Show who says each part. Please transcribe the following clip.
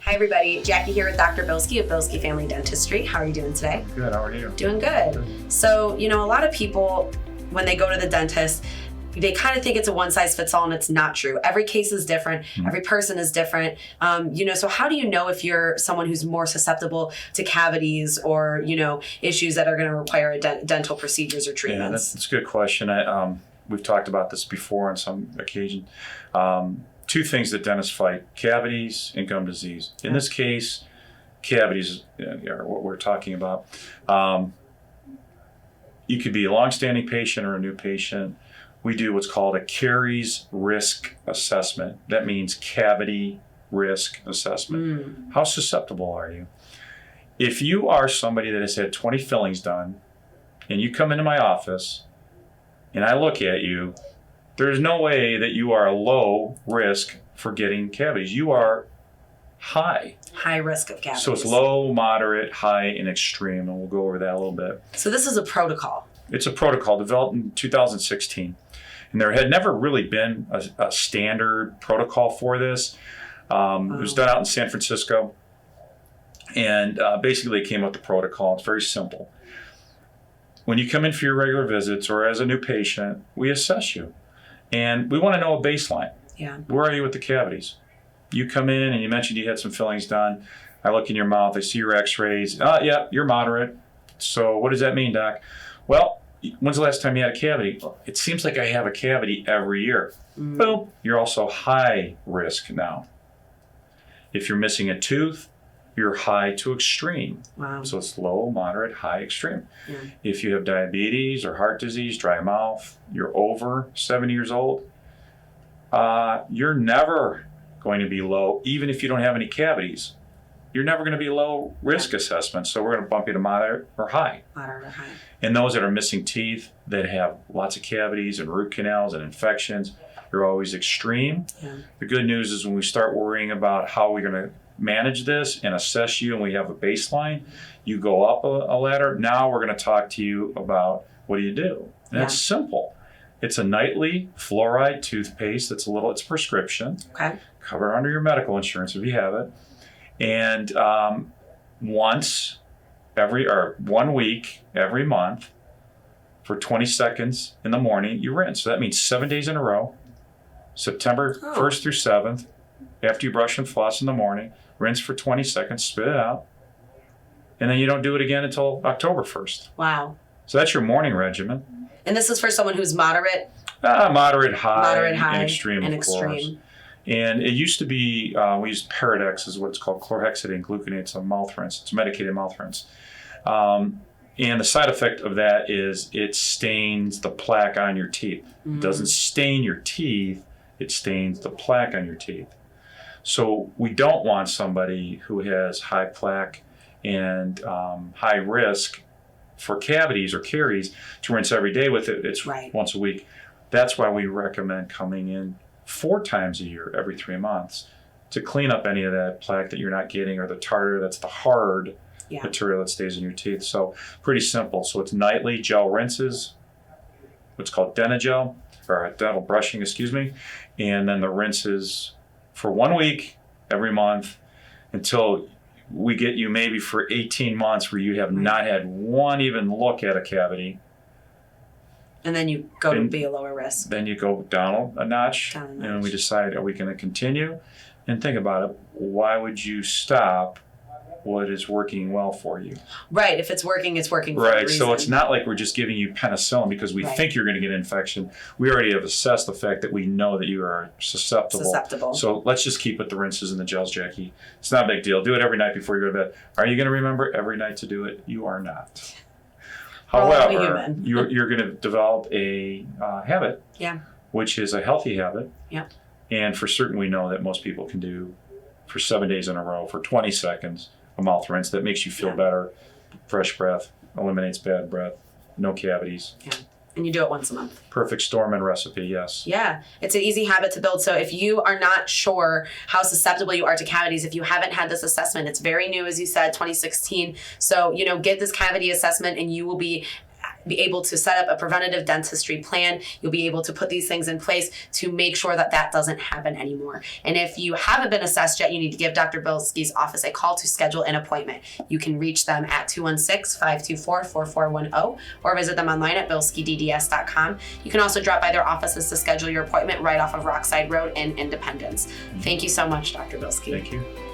Speaker 1: Hi everybody, Jackie here with Dr. Bilski of Bilski Family Dentistry. How are you doing today?
Speaker 2: Good, how are you?
Speaker 1: Doing good. So, a lot of people, when they go to the dentist, they kind of think it's a one size fits all, and it's not true. Every case is different. Every person is different. So how do you know if you're someone who's more susceptible to cavities or, issues that are going to require dental procedures or treatments?
Speaker 2: Yeah, that's a good question. We've talked about this before on some occasion. Two things that dentists fight: cavities and gum disease. In this case, cavities are what we're talking about. You could be a longstanding patient or a new patient. We do what's called a caries risk assessment. That means cavity risk assessment. How susceptible are you? If you are somebody that has had 20 fillings done and you come into my office and I look at you, there's no way that you are a low risk for getting cavities. You are high.
Speaker 1: High risk of cavities.
Speaker 2: So it's low, moderate, high, and extreme, and we'll go over that a little bit.
Speaker 1: So this is a protocol.
Speaker 2: It's a protocol developed in 2016. And there had never really been a standard protocol for this. It was done out in San Francisco. And basically, they came up with the protocol. It's very simple. When you come in for your regular visits or as a new patient, we assess you. And we want to know a baseline.
Speaker 1: Yeah.
Speaker 2: Where are you with the cavities? You come in and you mentioned you had some fillings done. I look in your mouth. I see your x-rays. Yeah, you're moderate. So what does that mean, Doc? Well, when's the last time you had a cavity? It seems like I have a cavity every year. Boom. You're also high risk now. If you're missing a tooth, you're high to extreme.
Speaker 1: Wow.
Speaker 2: So it's low, moderate, high, extreme.
Speaker 1: Yeah.
Speaker 2: If you have diabetes or heart disease, dry mouth, you're over 70 years old, you're never going to be low, even if you don't have any cavities. You're never going to be low risk assessment. So we're going to bump you to moderate or high.
Speaker 1: Moderate or high.
Speaker 2: And those that are missing teeth, that have lots of cavities and root canals and infections, you're always extreme.
Speaker 1: Yeah.
Speaker 2: The good news is when we start worrying about how we're going to manage this and assess you and we have a baseline, you go up a ladder. Now we're going to talk to you about what do you do. And it's simple. It's a nightly fluoride toothpaste. It's prescription.
Speaker 1: Okay.
Speaker 2: Covered under your medical insurance if you have it. And 1 week every month for 20 seconds in the morning, you rinse. So that means 7 days in a row, September 1st through 7th, after you brush and floss in the morning, rinse for 20 seconds, spit it out, and then you don't do it again until October 1st.
Speaker 1: Wow.
Speaker 2: So that's your morning regimen.
Speaker 1: And this is for someone who's moderate?
Speaker 2: Moderate, high,
Speaker 1: and
Speaker 2: extreme,
Speaker 1: and
Speaker 2: of course. And it used to be, we used Paradex, is what it's called, chlorhexidine gluconate. It's a mouth rinse. It's a medicated mouth rinse. And the side effect of that is it stains the plaque on your teeth. It doesn't stain your teeth, it stains the plaque on your teeth. So we don't want somebody who has high plaque and high risk for cavities or caries to rinse every day with it. It's once a week. That's why we recommend coming in 4 times a year, every 3 months, to clean up any of that plaque that you're not getting or the tartar, that's the hard material that stays in your teeth. So pretty simple. So it's nightly gel rinses, what's called dental brushing, and then the rinses for 1 week every month until we get you maybe for 18 months where you have not had one even look at a cavity.
Speaker 1: And then you go to be a lower risk.
Speaker 2: Then you go down a notch. And we decide, are we going to continue? And think about it. Why would you stop what is working well for you?
Speaker 1: Right. If it's working, it's working for a
Speaker 2: Right.
Speaker 1: reason.
Speaker 2: So it's not like we're just giving you penicillin because we think you're going to get an infection. We already have assessed the fact that we know that you are susceptible. So let's just keep with the rinses and the gels, Jackie. It's not a big deal. Do it every night before you go to bed. Are you going to remember every night to do it? You are not. However, you're going to develop a habit, which is a healthy habit.
Speaker 1: Yeah.
Speaker 2: And for certain, we know that most people can do for 7 days in a row for 20 seconds a mouth rinse that makes you feel better, fresh breath, eliminates bad breath, no cavities.
Speaker 1: Yeah. And you do it once a month.
Speaker 2: Perfect storm and recipe, yes.
Speaker 1: Yeah, it's an easy habit to build. So if you are not sure how susceptible you are to cavities, if you haven't had this assessment, it's very new, as you said, 2016. So, get this cavity assessment and you will be be able to set up a preventative dentistry plan. You'll be able to put these things in place to make sure that that doesn't happen anymore. And if you haven't been assessed yet, you need to give Dr. Bilski's office a call to schedule an appointment. You can reach them at 216-524-4410 or visit them online at bilskidds.com. You can also drop by their offices to schedule your appointment right off of Rockside Road in Independence. Thank you so much, Dr. Bilski.
Speaker 2: Thank you.